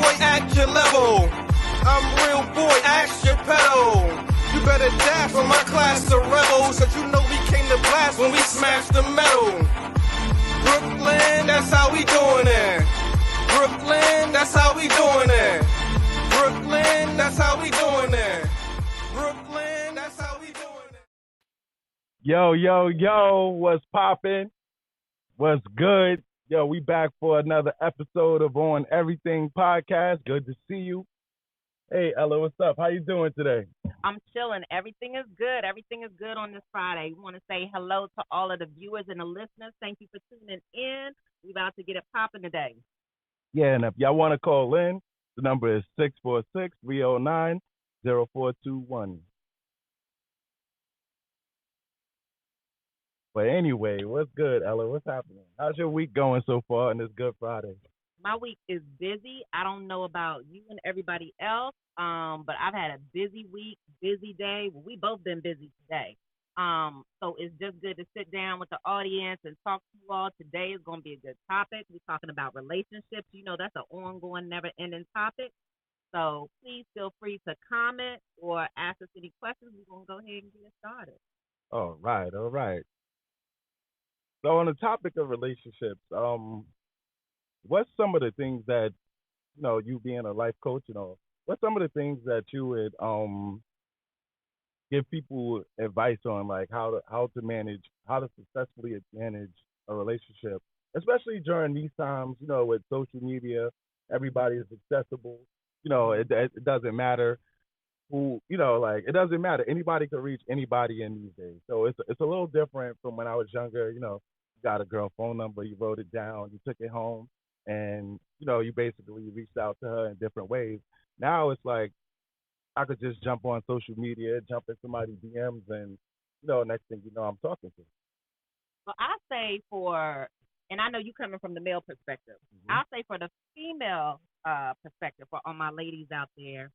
boy, act your level. I'm real boy, act your pedal. You better dash from my class of rebels, cause you know we came to blast when we smashed the metal. Brooklyn, that's how we doing it. Brooklyn, that's how we doing it. Brooklyn, that's how we doing it. Brooklyn, that's how we doing it. Yo, what's poppin'? What's good? Yo, we back for another episode of On Everything Podcast. Good to see you. Hey, Ella, what's up? How you doing today? I'm chilling. Everything is good. Everything is good on this Friday. We want to say hello to all of the viewers and the listeners. Thank you for tuning in. We're about to get it popping today. Yeah, and if y'all want to call in, the number is 646-309-0421. But anyway, what's good, Ella? What's happening? How's your week going so far on this Good Friday? My week is busy. I don't know about you and everybody else, but I've had a busy week, busy day. Well, we both been busy today. So it's just good to sit down with the audience and talk to you all. Today is going to be a good topic. We're talking about relationships. You know, that's an ongoing, never-ending topic. So please feel free to comment or ask us any questions. We're going to go ahead and get it started. All right. So on the topic of relationships, what's some of the things that, you being a life coach, what's some of the things that you would give people advice on, like how to successfully manage a relationship, especially during these times, with social media, everybody is accessible. It doesn't matter who, it doesn't matter. Anybody can reach anybody in these days. So it's a little different from when I was younger. You got a girl phone number, you wrote it down, you took it home, and you basically reached out to her in different ways. Now it's like I could just jump on social media, jump in somebody's DMs, and next thing you know, I'm talking to. Well, I say and I know you coming from the male perspective. Mm-hmm. I'll say for the female perspective, for all my ladies out there,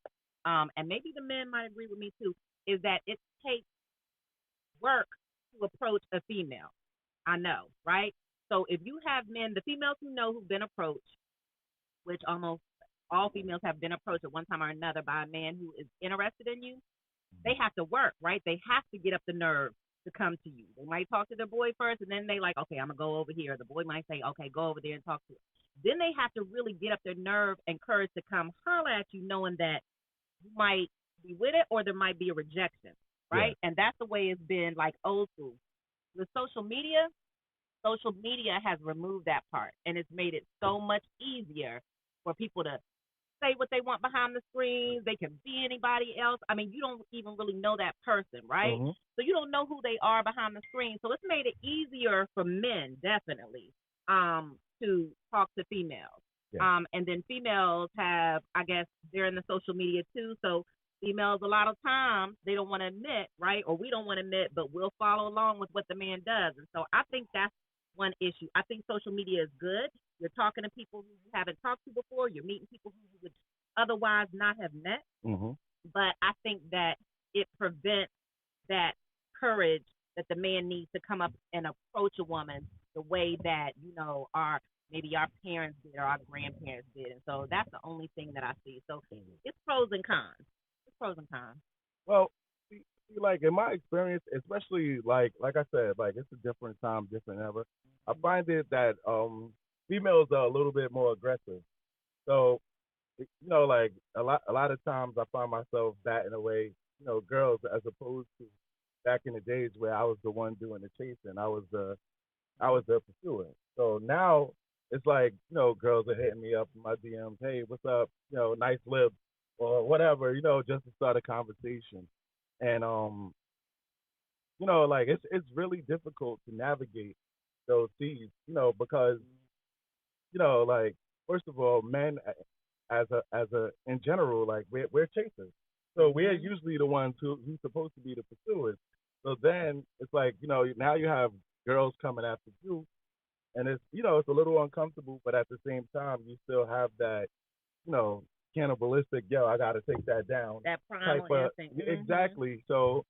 and maybe the men might agree with me too, is that it takes work to approach a female. I know, right? So if you have men, the females who know who've been approached, which almost all females have been approached at one time or another by a man who is interested in you, they have to work, right? They have to get up the nerve to come to you. They might talk to their boy first, and then they like, okay, I'm going to go over here. The boy might say, okay, go over there and talk to her. Then they have to really get up their nerve and courage to come holler at you, knowing that you might be with it or there might be a rejection, right? Yeah. And that's the way it's been like old school. With social media has removed that part, and it's made it so much easier for people to say what they want behind the screens. They can be anybody else. I mean, you don't even really know that person, right? Mm-hmm. So you don't know who they are behind the screen. So it's made it easier for men, definitely, to talk to females. Yeah. And then females have, I guess, they're in the social media too. So females, a lot of times, they don't want to admit, right? Or we don't want to admit, but we'll follow along with what the man does. And so I think that's one issue. I think social media is good. You're talking to people who you haven't talked to before. You're meeting people who you would otherwise not have met. Mm-hmm. But I think that it prevents that courage that the man needs to come up and approach a woman the way that, maybe our parents did or our grandparents did. And so that's the only thing that I see. So it's pros and cons. Well, like in my experience, especially like I said, like it's a different time, different era. I find it that females are a little bit more aggressive. So like a lot of times I find myself batting away, girls, as opposed to back in the days where I was the one doing the chasing. I was the pursuer. So now it's like, girls are hitting me up in my DMs, hey, what's up? Nice lips or whatever, just to start a conversation. And like it's really difficult to navigate those seas, because like first of all, men as a in general, like we're chasers, so we're usually the ones who's supposed to be the pursuers. So then it's like now you have girls coming after you, and it's it's a little uncomfortable, but at the same time you still have that cannibalistic, I gotta take that down, that primal instinct. Exactly. So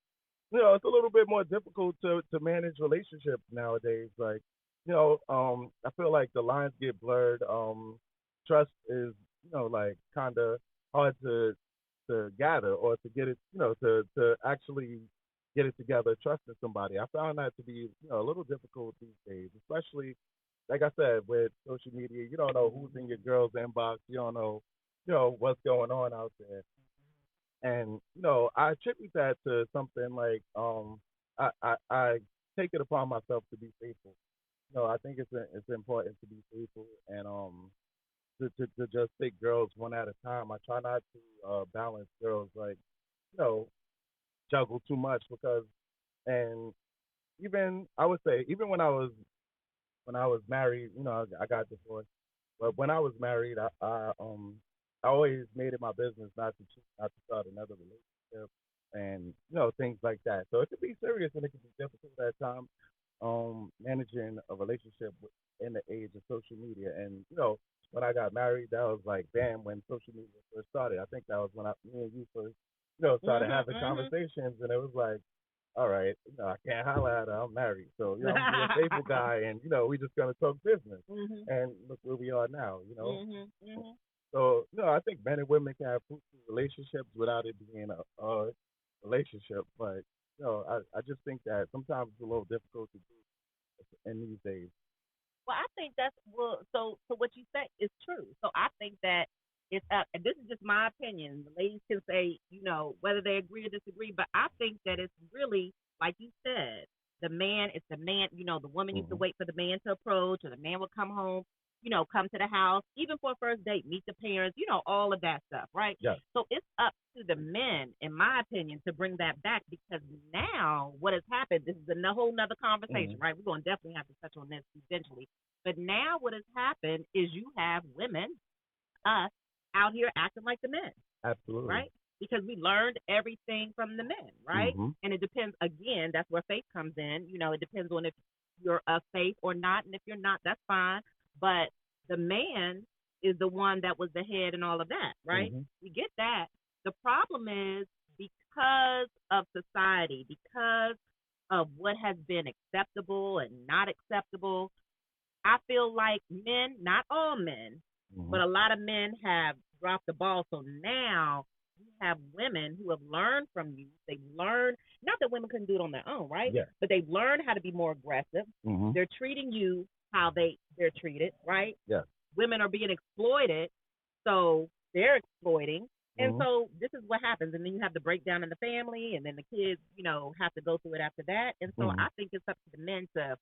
it's a little bit more difficult to manage relationships nowadays. Like, I feel like the lines get blurred. Trust is like kind of hard to gather or to get it, to actually get it together, trusting somebody. I found that to be, a little difficult these days, especially like I said, with social media. You don't know who's in your girl's inbox. You don't know, what's going on out there. And I attribute that to something like I take it upon myself to be faithful. I think it's important to be faithful and to just take girls one at a time. I try not to balance girls like you know juggle too much because and even I would say even when I was married, I got divorced. But when I was married, I always made it my business not to cheat, not to start another relationship, and things like that. So it could be serious and it could be difficult at times. Managing a relationship in the age of social media, and when I got married, that was like bam when social media first started. I think that was when me and you first, started having conversations, and it was like all right, I can't holler at her. I'm married, so I'm gonna be a faithful guy, and we just gonna talk business. And look where we are now. So I think men and women can have fruitful relationships without it being a relationship, but I just think that sometimes it's a little difficult to do in these days. Well, I think that's well. So what you say is true. So I think that it's up, and this is just my opinion. The ladies can say, whether they agree or disagree, but I think that it's really like you said. The man, it's the man. The woman used to Hmm. wait for the man to approach, or the man would come home. Come to the house, even for a first date, meet the parents. All of that stuff, right? Yes. So it's up to the men, in my opinion, to bring that back because now what has happened. This is a whole nother conversation, Hmm. right? We're going to definitely have to touch on this eventually. But now what has happened is you have women, us, out here acting like the men, Absolutely. right? Because we learned everything from the men, right? Hmm. And it depends, again, that's where faith comes in. It depends on if you're of faith or not. And if you're not, that's fine. But the man is the one that was the head and all of that, right? Hmm. We get that. The problem is because of society, because of what has been acceptable and not acceptable, I feel like men, not all men, Hmm. but a lot of men have dropped the ball. So now you have women who have learned from you. They've learned, not that women couldn't do it on their own, right? Yeah. But they've learned how to be more aggressive. Hmm. They're treating you how they're treated, right? Yeah. Women are being exploited, so they're exploiting. And Hmm. so this is what happens. And then you have the breakdown in the family, and then the kids, have to go through it after that. And so Hmm. I think it's up to the men to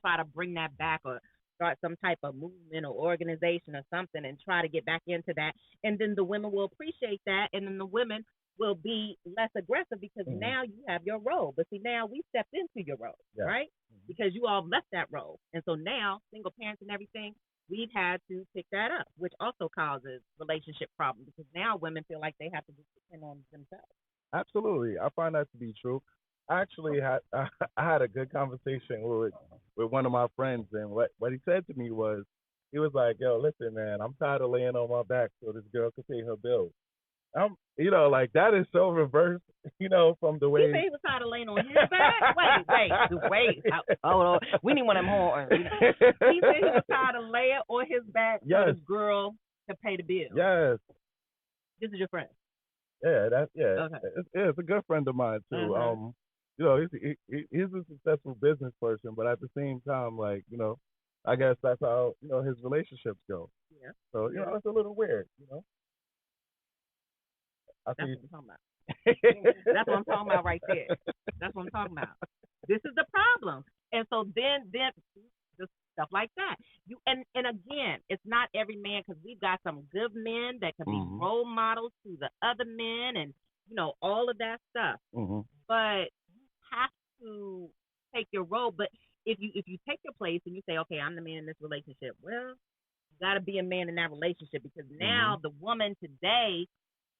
try to bring that back or start some type of movement or organization or something and try to get back into that. And then the women will appreciate that. And then the women will be less aggressive because Hmm. now you have your role. But see, now we stepped into your role, Yeah. right? Because you all left that role. And so now, single parents and everything, we've had to pick that up, which also causes relationship problems because now women feel like they have to just depend on themselves. Absolutely, I find that to be true. I actually had I had a good conversation with one of my friends, and what he said to me was, he was like, "Yo, listen, man, I'm tired of laying on my back so this girl can pay her bills." Like that is so reversed, from the He way. said he was tired of laying on his back. Wait. Hold on. We need one of them horns. He said he was tired of laying on his back so Yes, the girl could pay the bill. yes, This is your friend. yeah. Okay. It's a good friend of mine too. Uh-huh. He's a successful business person, but at the same time, like I guess that's how his relationships go. Yeah. So Yeah. it's a little weird. I That's see. what I'm talking about. That's what I'm talking about right there. That's what I'm talking about. This is the problem. And so then just stuff like that. And again, it's not every man because we've got some good men that can be Mhm. role models to the other men and all of that stuff. Mhm. But you have to take your role. But if you take your place and you say, okay, I'm the man in this relationship, well, you got to be a man in that relationship because now Mhm. the woman today,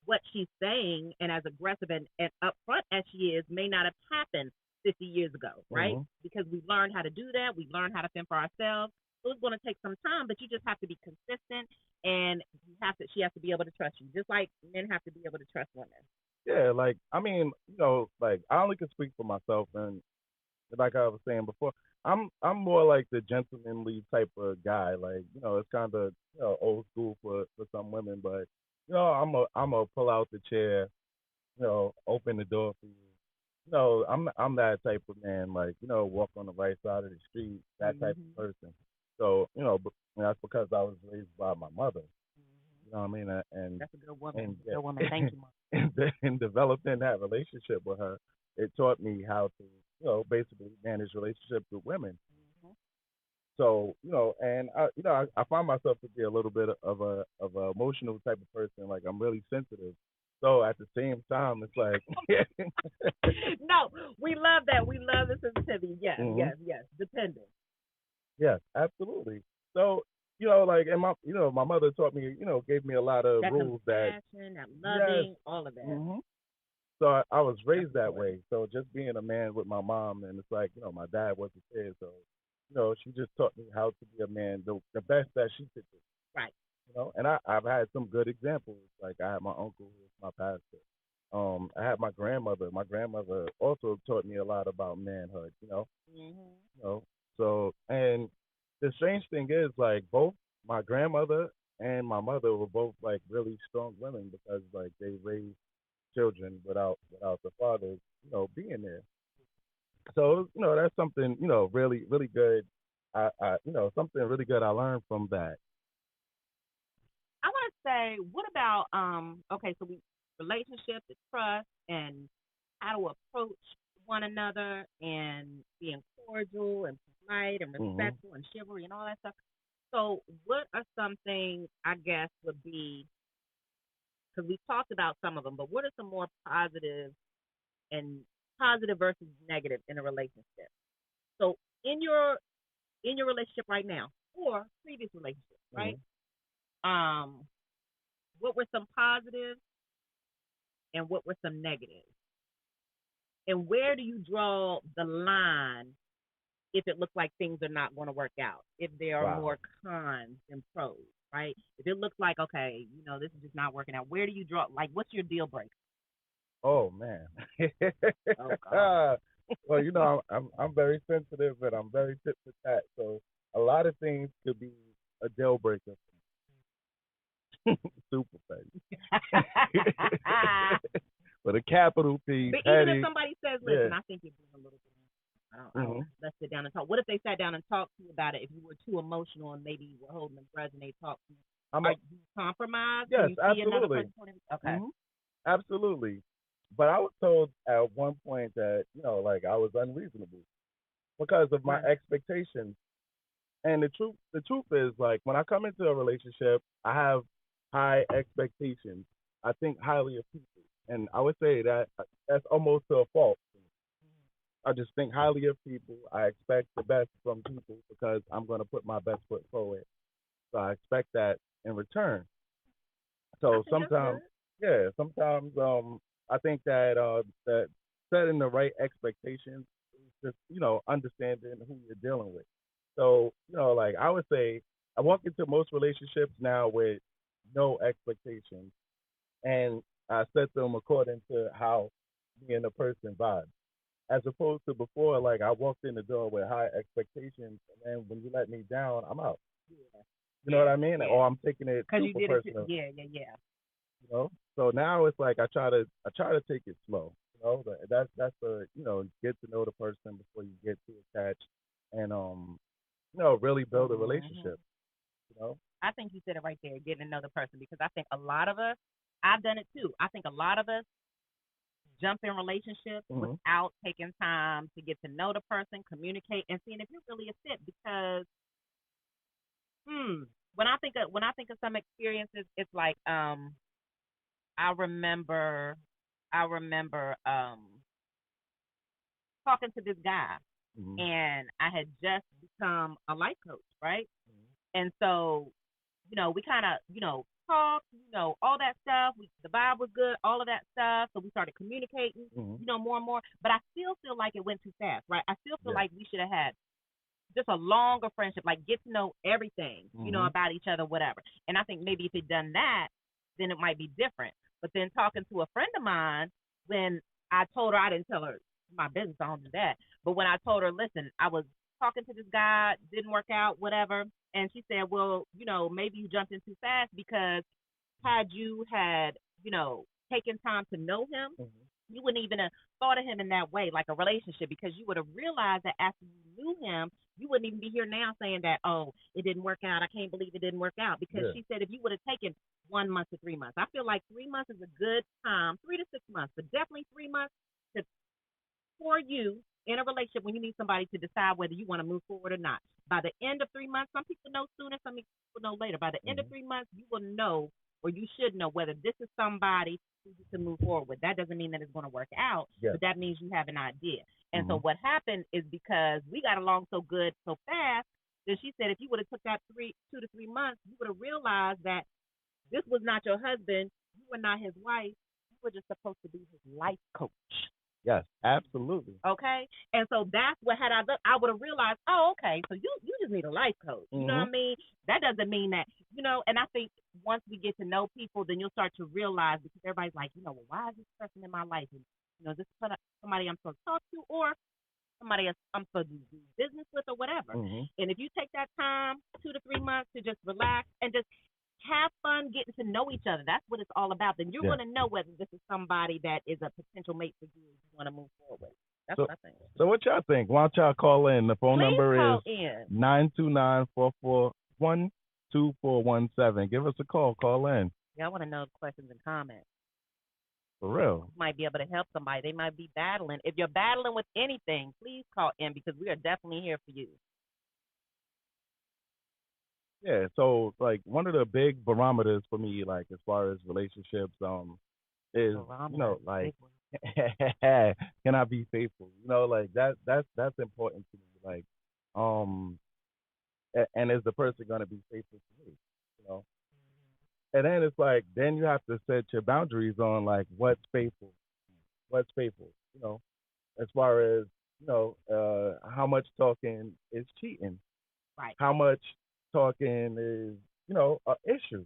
what she's saying, and as aggressive and upfront as she is, may not have happened 50 years ago, right? Mhm. Because we've learned how to do that. We've learned how to fend for ourselves. So it's going to take some time, but you just have to be consistent, and she has to be able to trust you, just like men have to be able to trust women. Yeah, like I mean, like I only can speak for myself, and like I was saying before, I'm more like the gentlemanly type of guy. Like, it's kind of, old school for some women, but I'm a pull out the chair, open the door for you. I'm that type of man. Like, walk on the right side of the street, that type of person. So, that's because I was raised by my mother. You know what I mean? That's a good woman. And Good woman. Thank you, Mom. in developing that relationship with her, it taught me how to, basically manage relationships with women. So, and I find myself to be a little bit of a emotional type of person. Like, I'm really sensitive. So at the same time, it's like, No, we love that. We love the sensitivity. Yes, Mhm. yes. Dependent. yes, absolutely. So, like, and my mother taught me, gave me a lot of That rules that, compassion, that yes, loving, all of that. so I was raised that important. way. So just being a man with my mom, and it's like, my dad wasn't there, so she just taught me how to be a man, the best that she could do. Right. And I've had some good examples. Like, I had my uncle who was my pastor. I had my grandmother. My grandmother also taught me a lot about manhood. You know. So, and the strange thing is, like, both my grandmother and my mother were both like really strong women because like they raised children without the fathers, being there. So, that's something, really really good. Something really good I learned from that. I want to say, what about okay, so we relationship, the trust, and how to approach one another, and being cordial and polite and Hmm. respectful and chivalry and all that stuff. So, what are some things I guess would be, because we've talked about some of them, but what are some more positive and positive versus negative in a relationship? So, in your relationship right now or previous relationship, right? Hmm. Um, what were some positives and what were some negatives? And where do you draw the line if it looks like things are not going to work out? If there are Wow. more cons than pros, right? If it looks like, okay, this is just not working out, where do you draw, like, what's your deal breaker? Oh man. Oh, God. Well, I'm very sensitive and I'm very tit for tat. So a lot of things could be a deal breaker. Super petty. With a capital P, But even if petty. somebody says, Yeah. listen, I think you're being a little bit, I don't, Hmm. let's sit down and talk. What if they sat down and talked to you about it? If you were too emotional and maybe you were holding a grudge and they talked to you, I'm are a, you compromised? Can yes, you see another absolutely. person's point of view? Okay. Hmm. Absolutely. But I was told at one point that, like I was unreasonable because of my Right. expectations. And the truth is, like, when I come into a relationship, I have high expectations. I think highly of people, and I would say that that's almost to a fault. I just think highly of people. I expect the best from people because I'm going to put my best foot forward. So I expect that in return. I So think that's sometimes, good. yeah, sometimes I think that setting the right expectations is just understanding who you're dealing with. So like I would say, I walk into most relationships now with no expectations, and I set them according to how me and the person vibe. As opposed to before, like I walked in the door with high expectations, and then when you let me down, I'm out. Yeah. You know what I mean? Yeah. Or I'm taking it Because you super did it. personal. Yeah. So now it's like I try to take it slow. That's the get to know the person before you get too attached, and really build a Hmm. relationship. You know. I think you said it right there, getting another person, because I think a lot of us, I've done it too. I think a lot of us jump in relationships Hmm. without taking time to get to know the person, communicate, and seeing if you're really a fit. Because when I think of some experiences, it's like I remember I remember talking to this guy, Hmm. and I had just become a life coach, right? And so, we kind of, talked, all that stuff. The vibe was good, all of that stuff. So we started communicating, Hmm. more and more. But I still feel like it went too fast, right? I still feel Yeah. like we should have had just a longer friendship, like get to know everything, Hmm. about each other, whatever. And I think maybe if it done that, then it might be different. But then talking to a friend of mine, when I told her, I didn't tell her, my business. I don't do that. But when I told her, listen, I was talking to this guy, didn't work out, whatever, and she said, well, maybe you jumped in too fast because had you had, taken time to know him, Mm-hmm. you wouldn't even have thought of him in that way, like a relationship, because you would have realized that after you knew him, you wouldn't even be here now saying that, oh, it didn't work out. I can't believe it didn't work out. Because Yeah. she said if you would have taken 1 month to 3 months, I feel like 3 months is a good time, 3 to 6 months, but definitely 3 months to, for you in a relationship when you need somebody to decide whether you want to move forward or not. By the end of 3 months, some people know sooner, some people know later. By the end of Mm-hmm. 3 months, you will know, or you should know, whether this is somebody who you can move forward with. That doesn't mean that it's going to work out, Yeah. but that means you have an idea. And so Mm-hmm. what happened is because we got along so good so fast, that she said if you would have took that 2 to 3 months, you would have realized that this was not your husband, you were not his wife, you were just supposed to be his life coach. Yes, absolutely. Okay, and so that's what had I would have realized. Oh, okay, so you just need a life coach. You know Mm-hmm. what I mean? That doesn't mean that And I think once we get to know people, then you'll start to realize, because everybody's like, well, why is this person in my life? And is this somebody I'm supposed to talk to, or somebody I'm supposed to do business with, or whatever. Mm-hmm. And if you take that time, 2 to 3 months, to just relax and just have fun getting to know each other, that's what it's all about. Then you're Yeah. going to know whether this is somebody that is a potential mate for you if you want to move forward. That's So, what I think. so what y'all think? Why don't y'all call in? The phone Please number call is in. 929-441-2417. Give us a call. Call in. Yeah, I want to know the questions and comments. For real. Might be able to help somebody. They might be battling. If you're battling with anything, please call in, because we are definitely here for you. Yeah. So like one of the big barometers for me, like as far as relationships, is like can I be faithful? Like that's important to me. Like, and is the person gonna be faithful to me? You know. And then it's like then you have to set your boundaries on like what's faithful, what's faithful. As far as how much talking is cheating, Right. how much talking is an issue.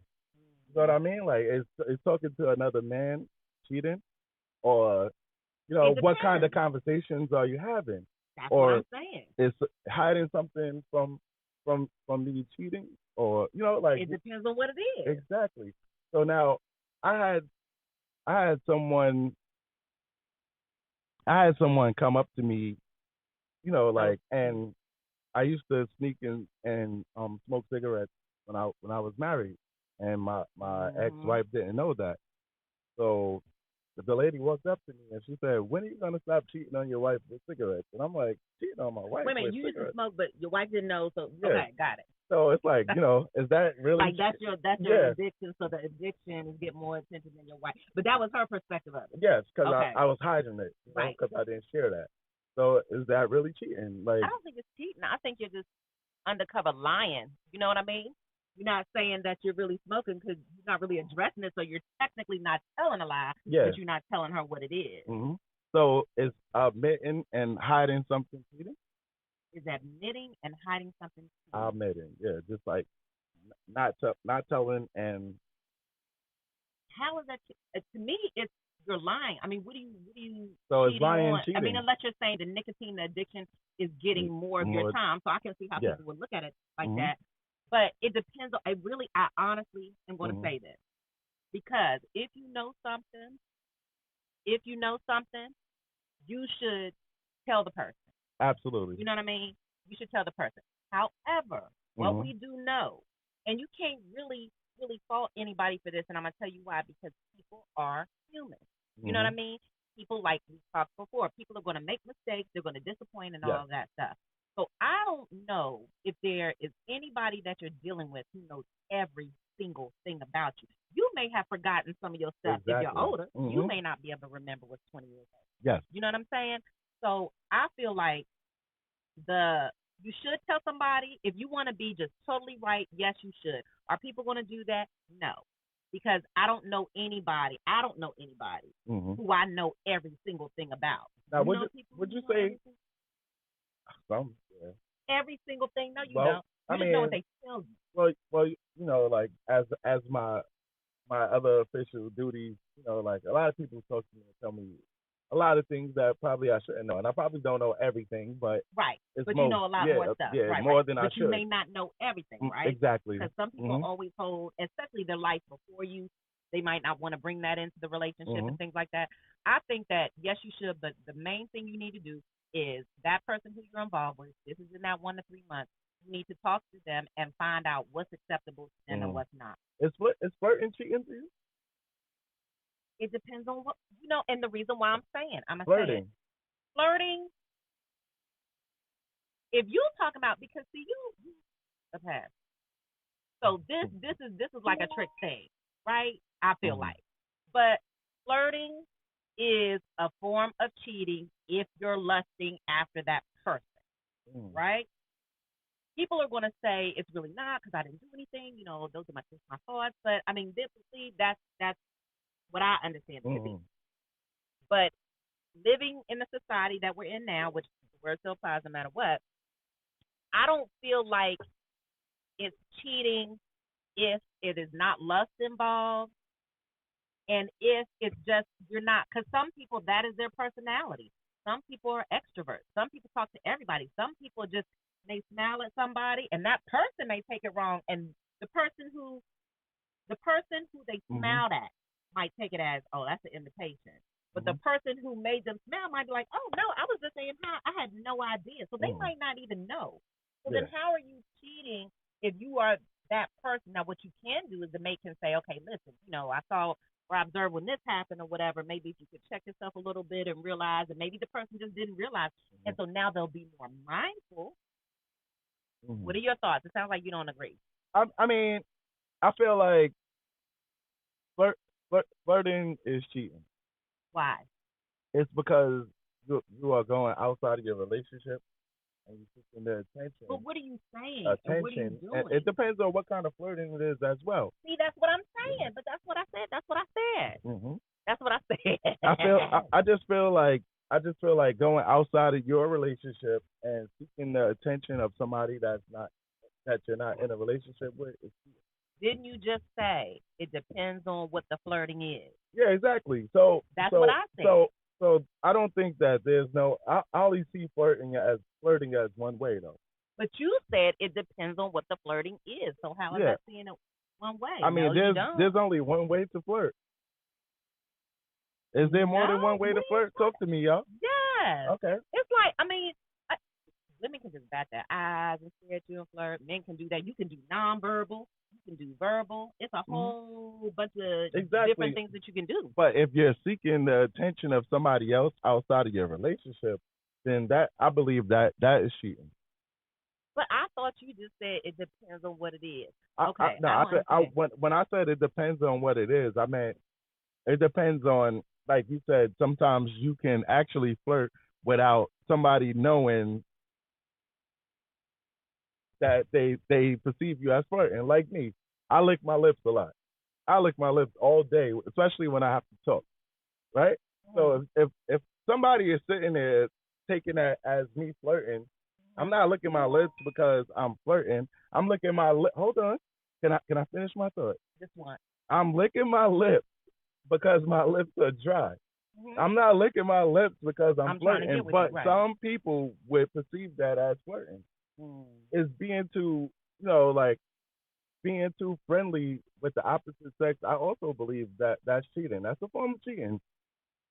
You know what I mean? Like is talking to another man cheating, or what kind of conversations are you having? That's or what I'm saying. is hiding something from me cheating, or like It depends on what it is. exactly. So now I had I had someone come up to me, like, and I used to sneak in and smoke cigarettes when I was married, and my ex-wife didn't know that. So the lady walked up to me and she said, "When are you gonna stop cheating on your wife with cigarettes?" And I'm like, "Cheating on my wife Wait a minute, with you used to cigarettes?" smoke, but your wife didn't know. So Yeah. okay, got it. So it's like, is that really Like that's your Yeah. addiction. So the addiction is get more attention than your wife. But that was her perspective of it. Yes, because Okay. I was hiding it, Right. because I didn't share that. So is that really cheating? Like, I don't think it's cheating. I think you're just undercover lying. You know what I mean? You're not saying that you're really smoking because you're not really addressing it. So you're technically not telling a lie, Yeah. but you're not telling her what it is. hmm So is admitting and hiding something cheating? Is admitting and hiding something cheating? Admitting, yeah, just like not telling and How is that? To me, it's you're lying. I mean, what do you? So it's cheating lying and on? I cheating. mean, unless you're saying the nicotine addiction is getting more of your time, so I can see how Yeah. people would look at it like Mhm. that. But it depends on. I honestly am going to say this, because if you know something, you should tell the person. Absolutely. You know what I mean? You should tell the person. However, what we do know, and you can't really fault anybody for this, and I'm gonna tell you why, because people are human. You know what I mean? People, like we talked before, people are gonna make mistakes, they're gonna disappoint and all of that stuff. So I don't know if there is anybody that you're dealing with who knows every single thing about you. You may have forgotten some of your stuff if you're older. You may not be able to remember what's 20 years old. Yes. You know what I'm saying? So I feel like you should tell somebody if you want to be just totally right. Yes, you should. Are people going to do that? No, because I don't know anybody. Who I know every single thing about. Now, would you say some? Yeah. Every single thing? No, you Well, don't. You just know what they tell you. Well, like as my other official duties, like a lot of people talk to me and tell me a lot of things that probably I shouldn't know, and I probably don't know everything, but Right. it's But you most know a lot yeah more stuff. yeah Right, right. more than I But you should. may not know everything, right? Exactly. Because some people Mhm. always hold, especially their life before you, they might not want to bring that into the relationship and Mhm. things like that. I think that yes, you should, but the main thing you need to do is that person who you're involved with. This is in that 1 to 3 months. You need to talk to them and find out what's acceptable to them and Mhm. what's not. Is flirting cheating to you? It depends on what you know, and the reason why I'm gonna say it. Flirting. Flirting. If you talk about because see you the past. So this is like a trick thing, right? I feel Mhm. like. But flirting is a form of cheating if you're lusting after that person, Mhm. right? People are going to say it's really not because I didn't do anything. You know, those are my thoughts. But I mean, biblically, that's what I understand it to be. Mhm. But living in the society that we're in now, which the word still applies no matter what, I don't feel like it's cheating if it is not lust involved and if it's just you're not, because some people that is their personality. Some people are extroverts. Some people talk to everybody. Some people just they smile at somebody, and that person may take it wrong, and the person who they Mhm. smiled at might take it as, oh, that's an invitation. But the Mhm. person who made them smile might be like, oh no, I was just saying hi. I had no idea. So they Mhm. might not even know. So then Yeah. how are you cheating if you are that person? Now what you can do is to make him say, okay, listen, I saw or I observed when this happened or whatever. Maybe if you could check yourself a little bit and realize, and maybe the person just didn't realize, and Mhm. so now they'll be more mindful. What Mhm. are your thoughts? It sounds like you don't agree. I mean, I feel like flirting is cheating. Why? It's because you are going outside of your relationship and you're seeking their But what are you saying and what are you attention, and doing? it depends on what kind of flirting it is as well. See, that's what I'm saying. But that's what I said. That's what I said. Hmm That's what I said. I just feel like going outside of your relationship and seeking the attention of somebody that you're not in a relationship with. Didn't you just say it depends on what the flirting is? Yeah, exactly. So That's what so I said. so so I don't think that there's no. I only see flirting as one way though. But you said it depends on what the flirting is. So how is Yeah, that seeing it one way? I mean No, you there's don't. only one way to flirt. Is there more No, than one way what to are you flirt? Talk to me, y'all. Yes. Okay. It's like, I mean, women can just bat their eyes and stare at you and flirt. Men can do that. You can do nonverbal. You can do verbal. It's a hmm whole bunch of different Exactly. things that you can do. But if you're seeking the attention of somebody else outside of your relationship, then that I believe that is cheating. But I thought you just said it depends on what it is. I Okay, no, I I don't said understand. when I said it depends on what it is, I meant it depends on, like you said, sometimes you can actually flirt without somebody knowing that they perceive you as flirting. Like me, I lick my lips a lot. I lick my lips all day, especially when I have to talk. Right? Mm-hmm. So if somebody is sitting there taking that as me flirting, I'm not licking my lips because I'm flirting. I'm licking my lip. Hold on. Can I finish my thought? Just one. I'm licking my lips because my lips are dry. Mm-hmm. I'm not licking my lips because I'm I'm trying to flirting, get with you, but right? some people would perceive that as flirting. Mm. Is being too, like being too friendly with the opposite sex. I also believe that that's cheating. That's a form of cheating.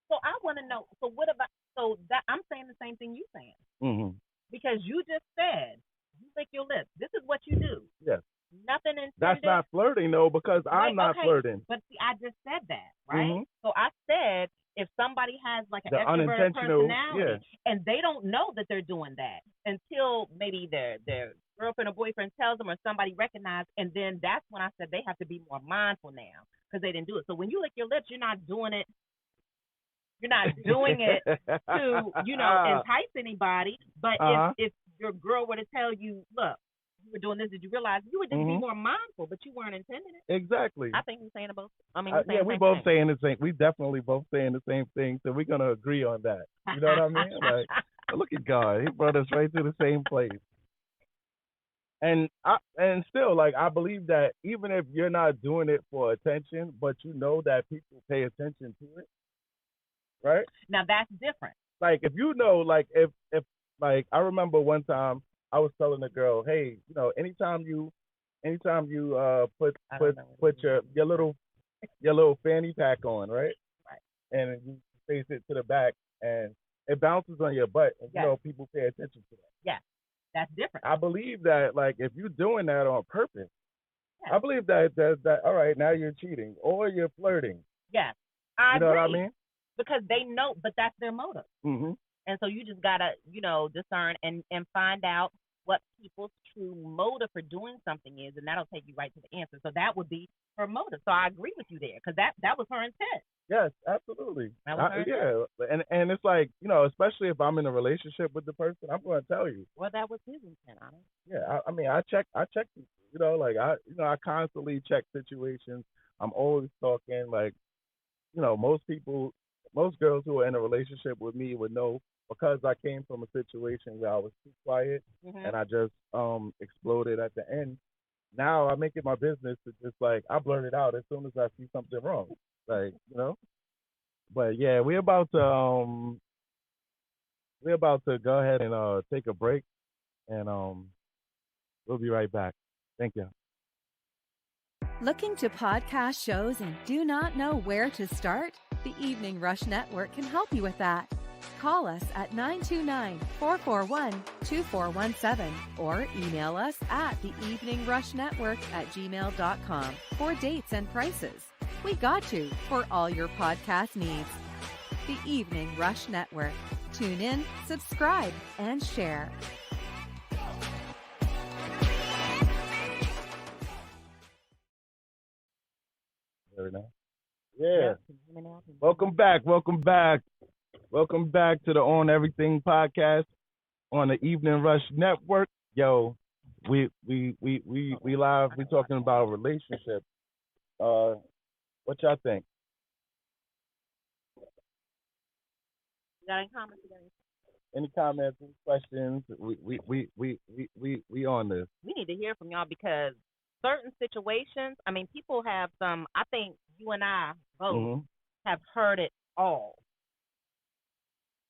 So I want to know. So what about? So that I'm saying the same thing you saying Hmm because you just said you lick your lips. This is what you do. Yes. Nothing That's intended. not flirting though, because Wait, I'm not okay, flirting. but see, I just said that, right? Hmm So I said if somebody has like an The extrovert unintentional, yeah. personality and they don't know that they're doing that until maybe their girlfriend or boyfriend tells them or somebody recognizes, and then that's when I said they have to be more mindful now because they didn't do it. So when you lick your lips, you're not doing it. You're not doing it to entice anybody. But if Uh-huh. if your girl were to tell you, look, you were doing this, did you realize you would just be hmm more mindful, but you weren't intending it. Exactly. I think we're saying about. I mean, we're saying Yeah, the we same both thing. saying the same. We definitely both saying the same thing, so we're gonna agree on that. You know what I mean? Like, look at God. He brought us right to the same place. And still, like, I believe that even if you're not doing it for attention, but you know that people pay attention to it, right? Now that's different. Like if you know, like if like I remember one time I was telling a girl, hey, you know, anytime you put your little fanny pack on, right? Right. And you face it to the back and it bounces on your butt, and you know people pay attention to that. Yeah, that's different. I believe that, like, if you're doing that on purpose, I believe that all right, now you're cheating or you're flirting. Yes, I agree. Know what I mean? Because they know, but that's their motive. Mm-hmm. And so you just gotta, discern and find out what people's true motive for doing something is, and that'll take you right to the answer. So that would be her motive. So I agree with you there, because that was her intent. Yes, absolutely. That was her intent. Yeah, and it's like, especially if I'm in a relationship with the person, I'm going to tell you. Well, that was his intent, honey. Yeah, I mean, I check people. Like I constantly check situations. I'm always talking. Like, most girls who are in a relationship with me would know, because I came from a situation where I was too quiet and I just exploded at the end. Now I make it my business to just, like, I blurt it out as soon as I see something wrong. Like, But yeah, we're about to go ahead and take a break, and we'll be right back. Thank you. Looking to podcast shows and do not know where to start? The Evening Rush Network can help you with that. Call us at 929-441-2417 or email us at theeveningrushnetwork@gmail.com for dates and prices. We got you for all your podcast needs. The Evening Rush Network. Tune in, subscribe, and share. Yeah. Welcome back to the On Everything podcast on the Evening Rush Network. Yo, we live. We talking about relationships. What y'all think? You got any comments? Any comments? Any questions? We on this. We need to hear from y'all, because certain situations, I mean, people have some, I think you and I both have heard it all.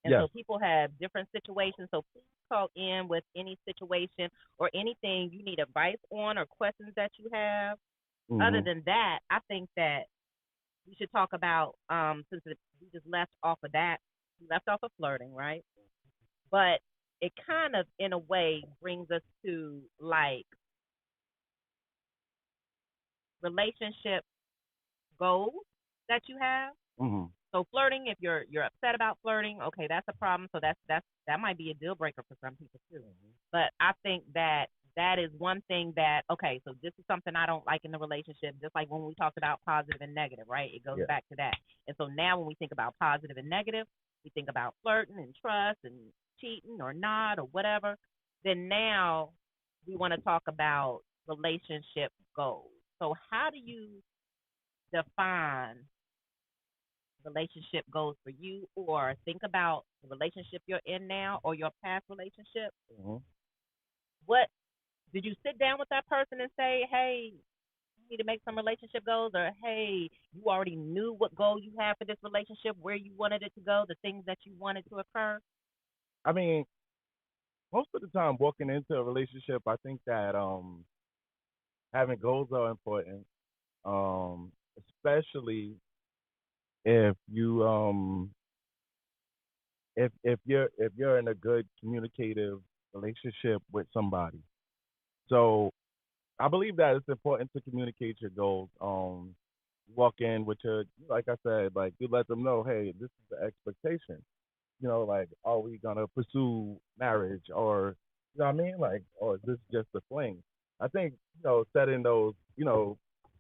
And so people have different situations. So please call in with any situation or anything you need advice on or questions that you have. Other than that, I think that we should talk about, since we just left off of that, we left off of flirting, right? But it kind of, in a way, brings us to, like, relationship goals that you have. So flirting, if you're upset about flirting, okay, that's a problem. So that might be a deal breaker for some people too. But I think that is one thing that, okay, so this is something I don't like in the relationship. Just like when we talked about positive and negative, right? It goes back to that. And so now when we think about positive and negative, we think about flirting and trust and cheating or not or whatever. Then now we want to talk about relationship goals. So how do you define relationship goals for you, or think about the relationship you're in now or your past relationship? What did you sit down with that person and say, hey, you need to make some relationship goals, or hey, you already knew what goal you had for this relationship, where you wanted it to go, the things that you wanted to occur? I mean, most of the time walking into a relationship, I think that having goals are important, especially if you if you're in a good communicative relationship with somebody. So I believe that it's important to communicate your goals. Walk in with your, like I said, like, you let them know, hey, this is the expectation. Like, are we gonna pursue marriage, or what I mean, like, or is this just a fling? I think setting those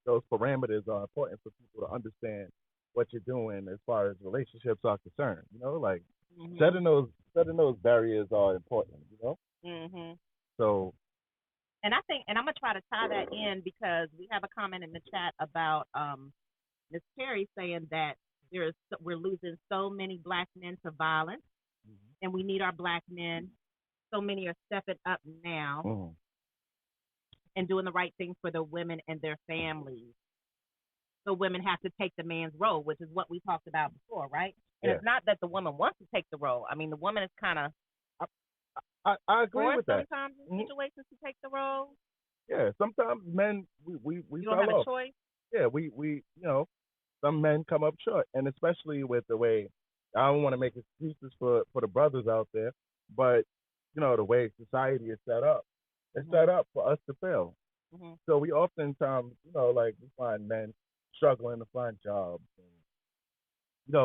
those parameters are important for people to understand what you're doing as far as relationships are concerned. Like, setting those barriers are important. So. And I think, and I'm gonna try to tie that in, because we have a comment in the chat about Miss Perry saying that we're losing so many black men to violence, and we need our black men. So many are stepping up now and doing the right things for the women and their families. So women have to take the man's role, which is what we talked about before, right? And Yeah. it's not that the woman wants to take the role. I mean, the woman is kind of I agree forced with that. sometimes in Mhm. situations to take the role. Yeah, sometimes men we You don't fell have a off. choice. Yeah, we some men come up short, and especially with the way I don't want to make excuses for the brothers out there, but the way society is set up, it's Mhm. set up for us to fail. Mhm. So we oftentimes like we find men struggling to find jobs, and,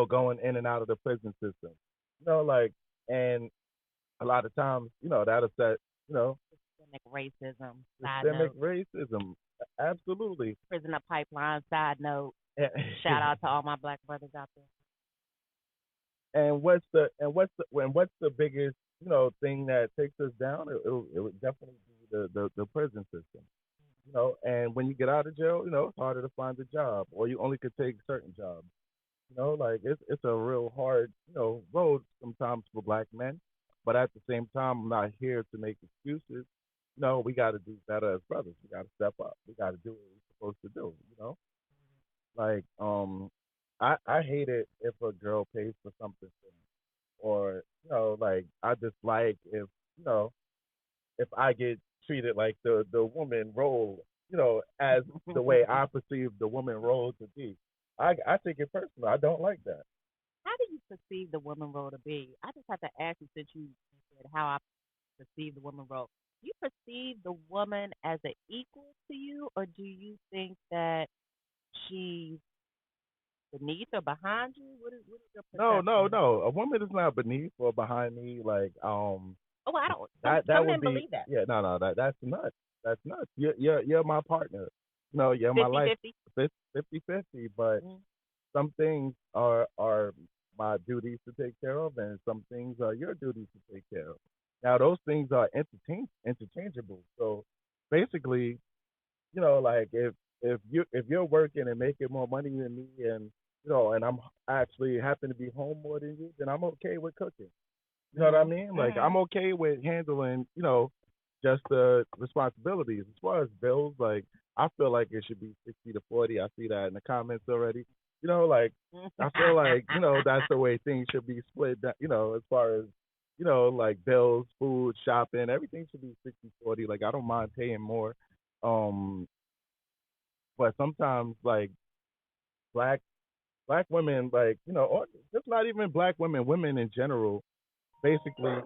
going in and out of the prison system, like and a lot of times that'll set you know Systemic racism. Side systemic note. racism. Absolutely. Prisoner pipeline. Side note. Shout out to all my black brothers out there. And what's the biggest thing that takes us down? It would definitely be the prison system. And when you get out of jail, it's harder to find a job, or you only could take certain jobs. Like it's a real hard road sometimes for black men. But at the same time, I'm not here to make excuses. We got to do better as brothers. We got to step up. We got to do what we're supposed to do. Like I hate it if a girl pays for something for me, or like I dislike if I get treated like the woman role, as the way I perceive the woman role to be. I take it personal. I don't like that. How do you perceive the woman role to be? I just have to ask you, since you said how I perceive the woman role. Do you perceive the woman as an equal to you, or do you think that she's beneath or behind you? What is your No, no, perception? no. A woman is not beneath or behind me. Like Oh, I don't. that Some would men be, believe that. yeah, no, that's nuts. That's nuts. You're my partner. You're my life. 50-50. 50-50. But Mm. some things are my duties to take care of, and some things are your duties to take care of. Now, those things are interchangeable. So basically, like if you're working and making more money than me, and and I'm actually happen to be home more than you, then I'm okay with cooking. You know what I Mhm. mean? Like Mhm. I'm okay with handling, just the responsibilities. As far as bills, like I feel like it should be 60-40. I see that in the comments already. Like I feel like, that's the way things should be split down, as far as, like bills, food, shopping, everything should be 60-40. Like I don't mind paying more. Um but sometimes like black black women, like, or just not even black women, women in general, basically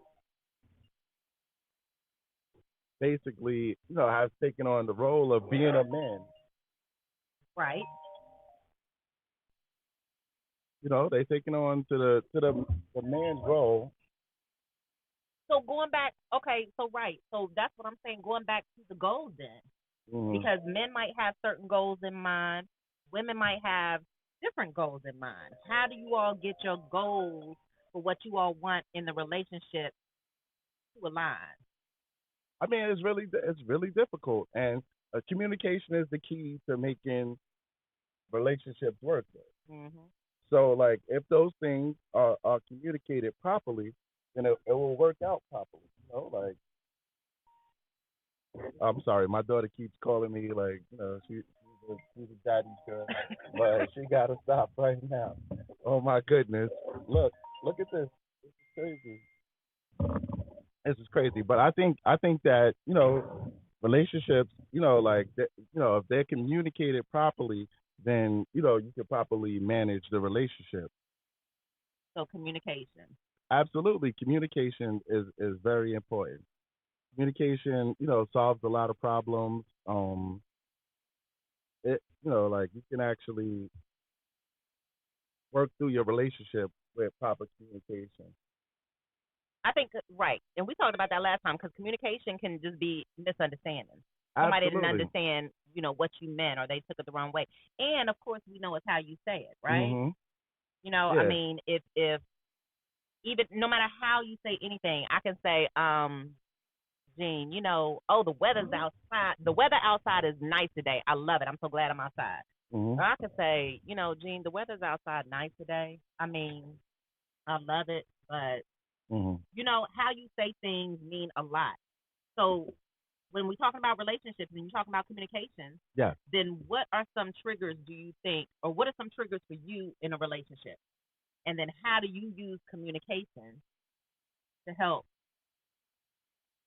has taken on the role of being a man. Right. They taken on to the man's role. So going back, okay, so right, so that's what I'm saying. Going back to the goals then, Mm-hmm. because men might have certain goals in mind, women might have different goals in mind. How do you all get your goals for what you all want in the relationship to align? I mean, it's really difficult, and communication is the key to making relationships work. Mhm. So, like, if those things are communicated properly, then it will work out properly. Like, I'm sorry, my daughter keeps calling me, like, she's a daddy's girl, but she gotta stop right now. Oh my goodness, look at this. This is crazy. This is crazy. But I think that relationships, like if they're communicated properly, then you can properly manage the relationship. So communication. Absolutely, communication is very important. Communication, solves a lot of problems. Like you can actually work through your relationship with proper communication. I think right, and we talked about that last time because communication can just be misunderstanding. Somebody didn't Absolutely. understand, what you meant, or they took it the wrong way. And of course, we know it's how you say it, right? Mhm. I Yeah. mean, if even no matter how you say anything, I can say, Gene, oh, the weather's outside. The weather outside is nice today. I love it. I'm so glad I'm outside. Mhm. Or I can say, Gene, the weather's outside nice today. I mean, I love it, but Mhm. how you say things mean a lot. So when we're talking about relationships and you're talking about communication, Yeah. then what are some triggers do you think, or what are some triggers for you in a relationship? And then how do you use communication to help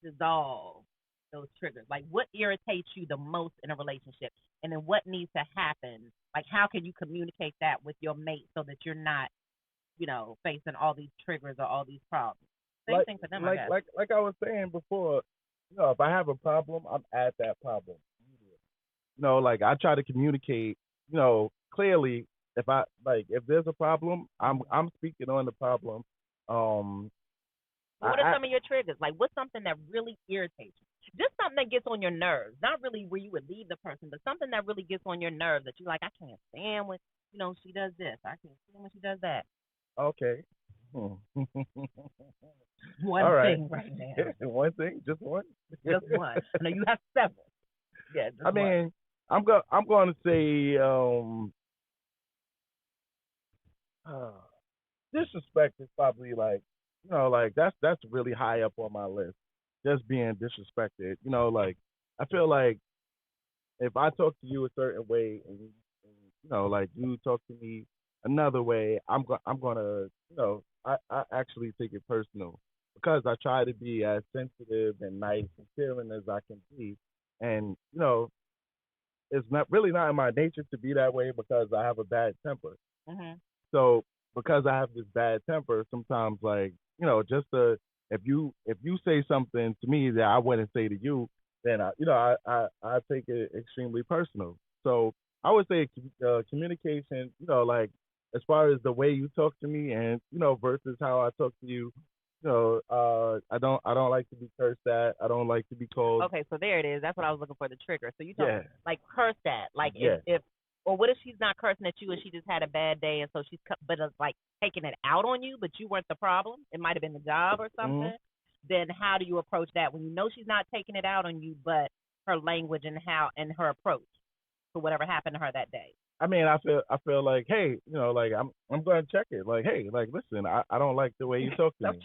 dissolve those triggers? Like, what irritates you the most in a relationship? And then what needs to happen? Like, how can you communicate that with your mate so that you're not, facing all these triggers or all these problems? Same thing for them, I guess. Like I was saying before, if I have a problem, I'm at that problem. Like I try to communicate, clearly. If there's a problem, I'm speaking on the problem. What are some of your triggers? Like, what's something that really irritates you? Just something that gets on your nerves. Not really where you would leave the person, but something that really gets on your nerves that you're like, I can't stand when, she does this. I can't stand when she does that. Okay. One All right. thing right now. One thing? Just one? Just one. No, you have several. Yeah, just one. I'm going to say disrespect is probably that's really high up on my list. Just being disrespected. I feel like if I talk to you a certain way and you talk to me another way, I'm gonna I actually take it personal because I try to be as sensitive and nice and caring as I can be, and it's not in my nature to be that way because I have a bad temper. Mm-hmm. So because I have this bad temper, sometimes if you say something to me that I wouldn't say to you, then I take it extremely personal. So I would say communication, as far as the way you talk to me and versus how I talk to you, I don't like to be cursed at. I don't like to be called. Okay, so there it is. That's what I was looking for, the trigger. So you talk like cursed at, like Yeah. if or what if she's not cursing at you and she just had a bad day and so she's but it's like taking it out on you, but you weren't the problem. It might have been the job or something. Mm-hmm. Then how do you approach that when you know she's not taking it out on you, but her language and her approach to whatever happened to her that day? I mean, I feel like, hey, like I'm going to check it. Like, hey, like listen, I don't like the way you talk to me.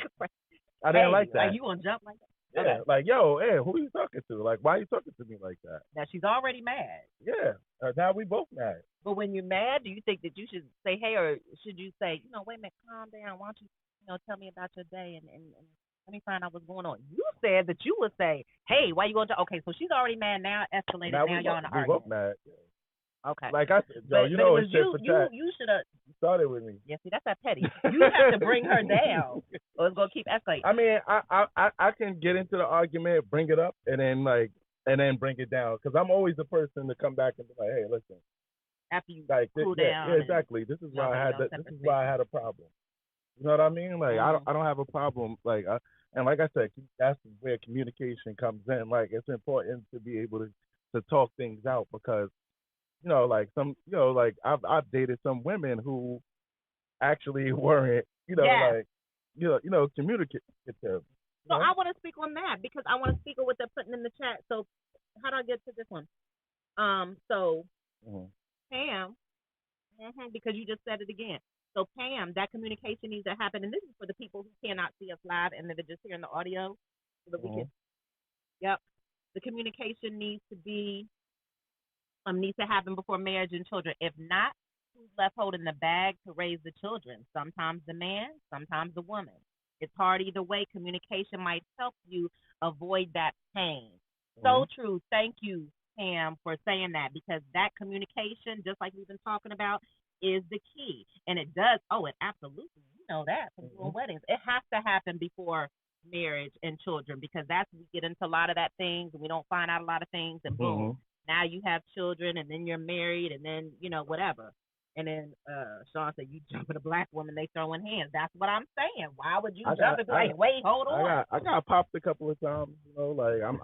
I didn't like that. Like you gonna jump like that? Yeah, okay. Like, yo, hey, who are you talking to? Like, why are you talking to me like that? Now she's already mad. Yeah, now we both mad. But when you're mad, do you think that you should say, hey, or should you say, wait a minute, calm down. Why don't you, tell me about your day and let me find out what's going on. You said that you would say, hey, why you going to, okay, so she's already mad now, escalated, now y'all in the argument. We both mad. Okay. Like I said, Joe, it's shit for chat. You should have. You started with me. Yeah, see, that's that petty. You have to bring her down, or it's gonna keep escalating. I mean, I can get into the argument, bring it up, and then bring it down, because I'm always the person to come back and be like, hey, listen. After you cool down. Yeah, exactly. This is why I had why I had a problem. You know what I mean? Like I don't have a problem. And like I said, that's where communication comes in. Like it's important to be able to talk things out, because I've dated some women who actually weren't, communicative. So I want to speak on that, because I want to speak on what they're putting in the chat. So how do I get to this one? Pam, because you just said it again. So Pam, that communication needs to happen, and this is for the people who cannot see us live and they're just hearing the audio, so that we can. Yep, the communication needs to happen before marriage and children. If not, who's left holding the bag to raise the children? Sometimes the man, sometimes the woman. It's hard either way. Communication might help you avoid that pain. So true. Thank you, Pam, for saying that, because that communication, just like we've been talking about, is the key. And it does. Oh, it absolutely. You know that from doing weddings. It has to happen before marriage and children, because that's we get into a lot of that things and we don't find out a lot of things, and boom, now you have children, and then you're married, and then whatever. And then Sean said, you jump at a black woman, they throwing hands. That's what I'm saying. Why would you jump at wait, hold on. I got popped a couple of times, I'm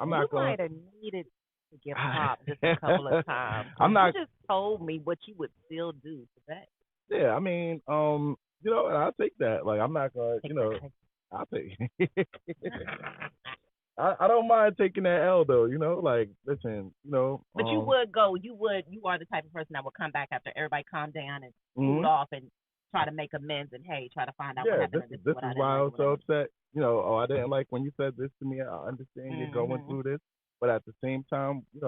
not going. You might have needed to get popped just a couple of times. You just told me what you would still do today. Yeah, I mean, and I'll take that. Like, I'm not going to, I'll take I don't mind taking that L, though, listen, But you would go, you are the type of person that would come back after everybody calmed down and cooled off and try to make amends and, hey, try to find out what happened. This is why I was so upset. I didn't like when you said this to me. I understand you're going through this. But at the same time, we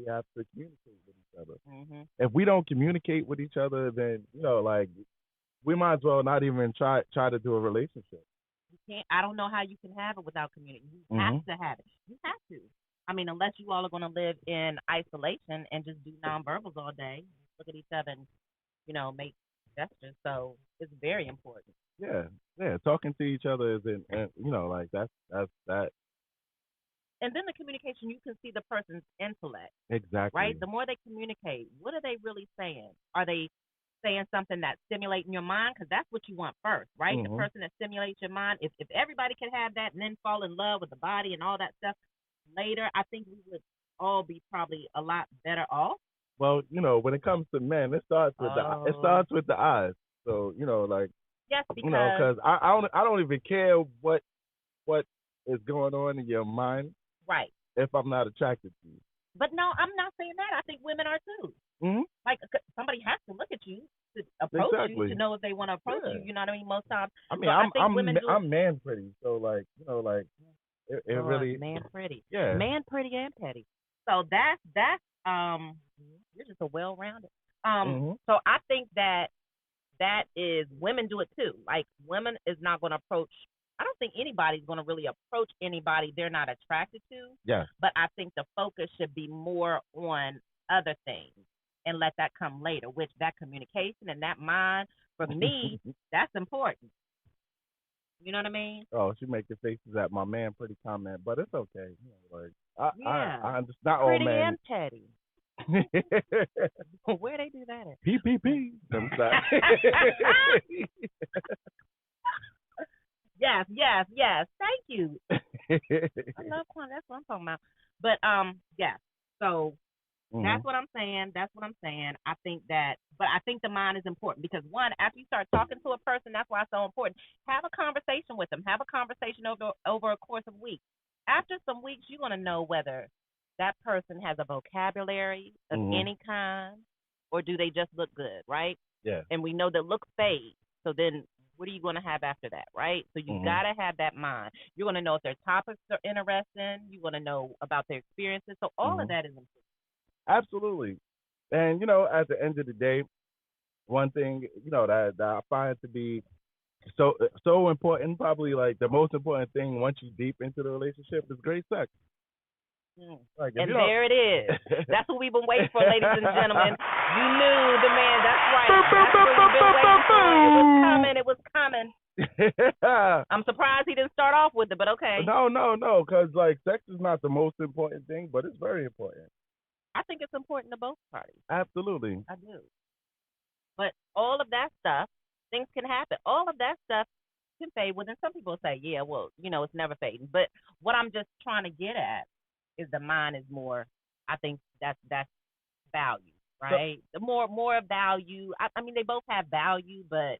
have to communicate with each other. If we don't communicate with each other, then, we might as well not even try to do a relationship. You can't. I don't know how you can have it without community. You Mm-hmm. have to have it. You have to. I mean, unless you all are going to live in isolation and just do nonverbals all day, look at each other and make gestures. So it's very important. Yeah, talking to each other is, and like that's that. And then the communication, you can see the person's intellect, Exactly. right? The more they communicate, what are they really saying? Are they saying something that's stimulating your mind? Because that's what you want first, right? Mm-hmm. The person that stimulates your mind. If everybody could have that and then fall in love with the body and all that stuff later, I think we would all be probably a lot better off. Well, when it comes to men, it starts with the eyes. So like yes, because because I don't even care what is going on in your mind, right? If I'm not attracted to you. But no, I'm not saying that. I think women are too. Mm-hmm. Like somebody has to look at you to approach exactly. you to know if they want to approach you. You know what I mean? Most times. I mean, so I'm man pretty, so like it really man pretty. Yeah. Man pretty and petty. So that's you're just a well-rounded. Mm-hmm. So I think that is women do it too. Like women is not going to approach. I don't think anybody's going to really approach anybody they're not attracted to. Yeah. But I think the focus should be more on other things and let that come later, which that communication and that mind, for me, that's important. You know what I mean? Oh, she making faces at my man pretty comment, but it's okay. I understand. Not pretty all men. and petty. Where they do that at? PPP. Yes. Thank you. I love corn. That's what I'm talking about. But yes. So that's what I'm saying. I think the mind is important because one, after you start talking to a person, that's why it's so important. Have a conversation with them. Have a conversation over a course of weeks. After some weeks, you're gonna know whether that person has a vocabulary of any kind, or do they just look good, right? Yeah. And we know that looks fade. So then what are you going to have after that, right? So you got to have that mind. You're going to know if their topics are interesting. You're going to know about their experiences. So all of that is important. Absolutely. And, at the end of the day, one thing, that I find to be so important, probably like the most important thing once you deep into the relationship is great sex. Like, and there it is. That's what we've been waiting for, ladies and gentlemen. You knew the man. That's right. That's what we've been waiting for. It was coming. I'm surprised he didn't start off with it, but okay. No, because like sex is not the most important thing, but it's very important. I think it's important to both parties. Absolutely. I do. But all of that stuff, things can happen. All of that stuff can fade. Well, then some people say, yeah, well, it's never fading. But what I'm just trying to get at is the mind is more. I think that's value, right? The more value. I mean, they both have value, but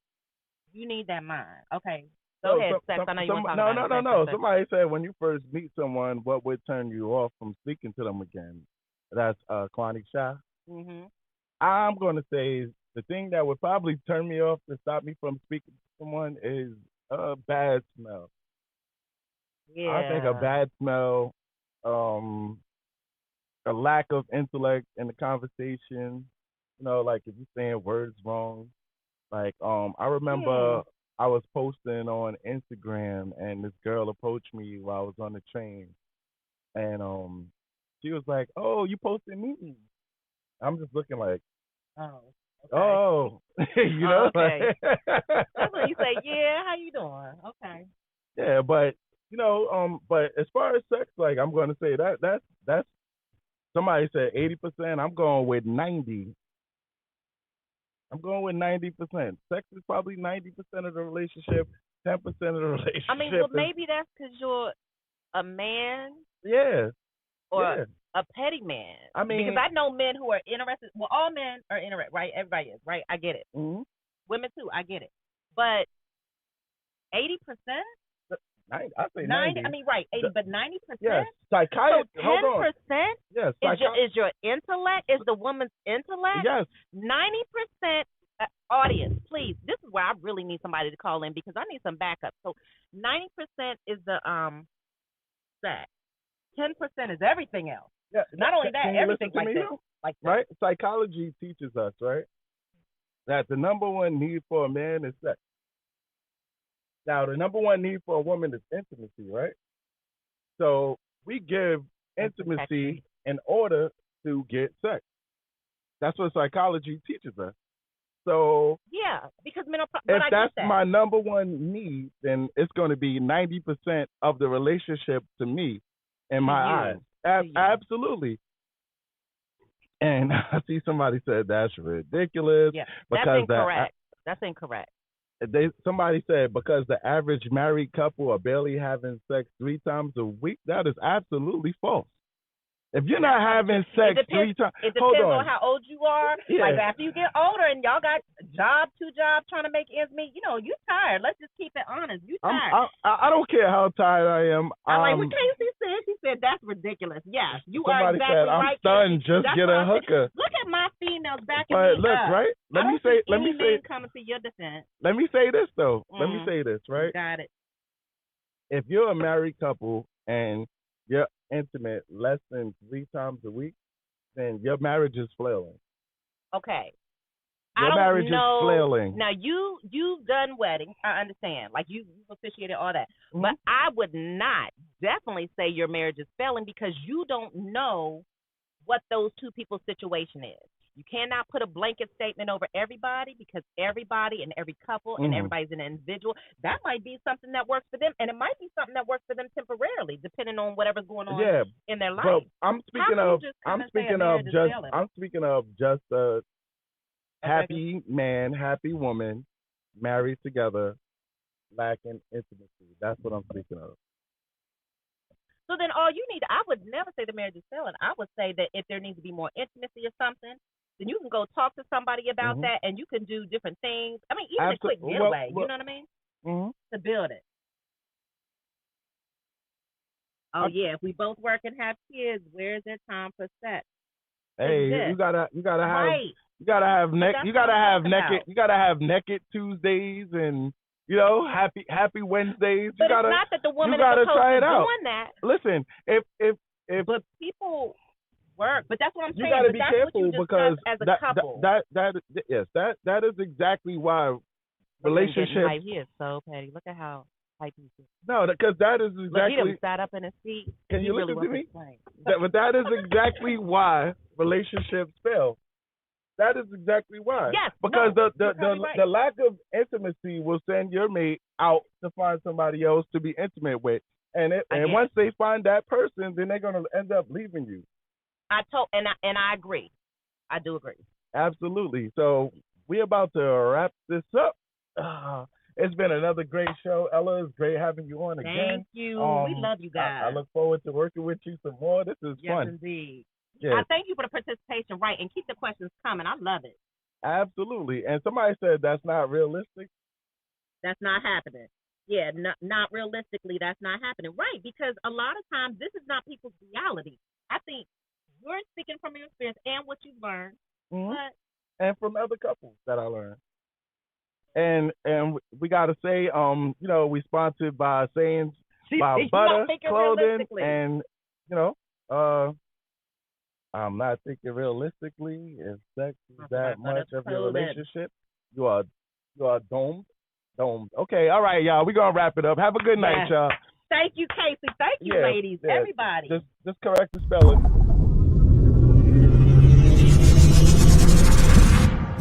you need that mind. Okay, go ahead, sex. I know you want to talk about it. No. Somebody said when you first meet someone, what would turn you off from speaking to them again? That's chronic shy. I'm going to say the thing that would probably turn me off to stop me from speaking to someone is a bad smell. Yeah. I think a bad smell. A lack of intellect in the conversation, like if you're saying words wrong. Like, I remember I was posting on Instagram and this girl approached me while I was on the train. And she was like, "Oh, you posted me?" I'm just looking like, "Oh." Okay. That's when you say, "Yeah, how you doing?" Okay. Yeah, but but as far as sex, like I'm going to say that's somebody said 80%. I'm going with 90. I'm going with 90%. Sex is probably 90% of the relationship, 10% of the relationship. I mean, well, maybe that's because you're a man. Yeah. Or a petty man. I mean, because I know men who are interested. Well, all men are interested, right? Everybody is, right? I get it. Women too, I get it. But 80%. I say 90. I mean, right, 80, but 90%? Yes. Psychiatrist. So 10% yes, is your intellect, is the woman's intellect? Yes. 90% audience, please. This is where I really need somebody to call in because I need some backup. So 90% is the sex. 10% is everything else. Yeah. Not only that, everything like that. Like that. Right? Psychology teaches us, right, that the number one need for a man is sex. Now, the number one need for a woman is intimacy, right? So we give And intimacy protection. in order to get sex. That's what psychology teaches us. So Yeah, because men are. But if I that's get that. my number one need, then it's going to be 90% of the relationship to me in my eyes. To you. Absolutely. And I see somebody said that's ridiculous. Yeah, because that's incorrect. That's incorrect. Somebody said because the average married couple are barely having sex 3 times a week. That is absolutely false. If you're not having sex 3 times, It hold depends on. on how old you are. Yeah. Like after you get older and y'all got two jobs trying to make ends meet, you tired. Let's just keep it honest. You tired. I don't care how tired I am. I like what Casey said. She said that's ridiculous. Yes, you are somebody exactly said, I'm right. stunned. Casey. Just That's get what a I said. hooker. Look at my females backing But me look, up. right? Let me say coming to your defense. Let me say this though. Let me say this, right? Got it. If you're a married couple and you're intimate less than 3 times a week, then your marriage is flailing. Okay. Your marriage is flailing. Now you've done weddings. I understand. Like you've officiated all that. Mm-hmm. But I would not definitely say your marriage is failing because you don't know what those two people's situation is. You cannot put a blanket statement over everybody because everybody and every couple and everybody's an individual. That might be something that works for them, and it might be something that works for them temporarily, depending on whatever's going on in their life. But I'm speaking of just a happy man, happy woman, married together, lacking intimacy. That's what I'm speaking of. So then all you need, I would never say the marriage is failing. I would say that if there needs to be more intimacy or something, then you can go talk to somebody about that, and you can do different things. I mean, even a quick getaway, you know what I mean? To build it. Oh, yeah, if we both work and have kids, where's there time for sex? Hey, you gotta have naked Tuesdays and happy Wednesdays. But it's not that the woman is supposed to be doing that. Listen, if but people work, but that's what I'm saying. You gotta be careful because as a couple. That is exactly why relationships. He is so petty. Look at how hype he is. No, because that is exactly. Look, he sat up in his seat. Can you listen to me? But that is exactly why relationships fail. That is exactly why. Yes. Because right. the lack of intimacy will send your mate out to find somebody else to be intimate with, and once they find that person, then they're gonna end up leaving you. I agree. I do agree. Absolutely. So we're about to wrap this up. It's been another great show, Ella. It's great having you on again. Thank you. We love you guys. I look forward to working with you some more. This is fun. Yes, indeed. Yes. I thank you for the participation, right? And keep the questions coming. I love it. Absolutely. And somebody said that's not realistic. That's not happening. Yeah, not realistically, that's not happening. Right, because a lot of times this is not people's reality. I think you're speaking from your experience and what you've learned. And from other couples that I learned. And we got to say, we sponsored by Sayings by Butter Clothing. And, I'm not thinking realistically if sex is that much of your relationship. You are domed. Okay, all right, y'all. We're going to wrap it up. Have a good night, y'all. Thank you, Casey. Thank you, ladies. Everybody. Just correct the spelling.